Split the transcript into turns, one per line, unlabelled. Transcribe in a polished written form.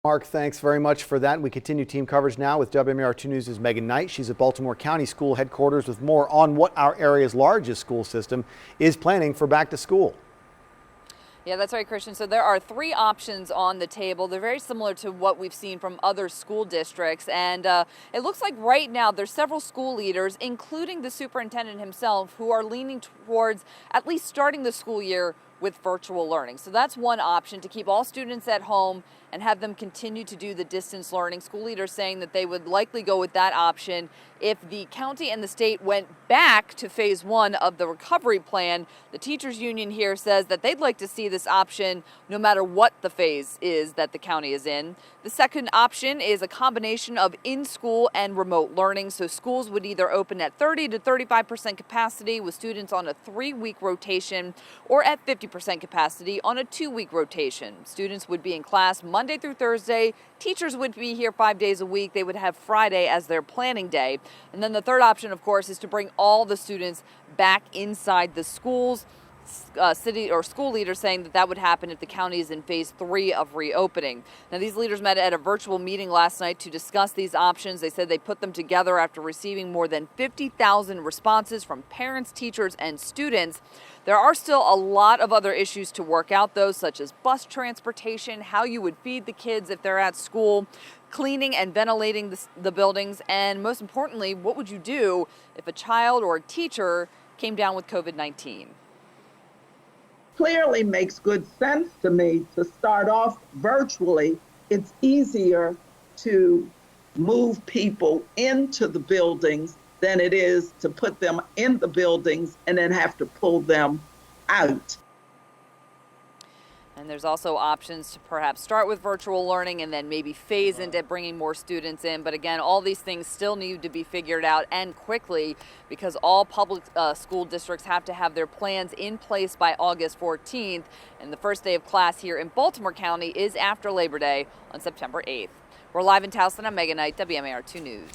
Mark, thanks very much for that. We continue team coverage now with WMAR2 News' Megan Knight. She's at Baltimore County School headquarters with more on what our area's largest school system is planning for back to school.
Yeah, that's right, Christian. So there are three options on the table. They're very similar to what we've seen from other school districts. And it looks like right now there's several school leaders, including the superintendent himself, who are leaning towards at least starting the school year with virtual learning. So that's one option, to keep all students at home and have them continue to do the distance learning. School leaders saying that they would likely go with that option if the county and the state went back to phase one of the recovery plan. The teachers union here says that they'd like to see this option no matter what the phase is that the county is in. The second option is a combination of in-school and remote learning. So schools would either open at 30 to 35% capacity with students on a 3-week rotation, or at 50% capacity on a 2-week rotation. Students would be in class Monday through Thursday. Teachers would be here 5 days a week. They would have Friday as their planning day. And then the third option, of course, is to bring all the students back inside the schools. City or school leaders saying that that would happen if the county is in phase 3 of reopening. Now, these leaders met at a virtual meeting last night to discuss these options. They said they put them together after receiving more than 50,000 responses from parents, teachers, and students. There are still a lot of other issues to work out, though, such as bus transportation, how you would feed the kids if they're at school, cleaning and ventilating the buildings, and most importantly, what would you do if a child or a teacher came down with COVID-19?
Clearly makes good sense to me to start off virtually. It's easier to move people into the buildings than it is to put them in the buildings and then have to pull them out.
And there's also options to perhaps start with virtual learning and then maybe phase into bringing more students in. But again, all these things still need to be figured out, and quickly, because all public school districts have to have their plans in place by August 14th. And the first day of class here in Baltimore County is after Labor Day on September 8th. We're live in Towson. I'm Megan Knight, WMAR2 News.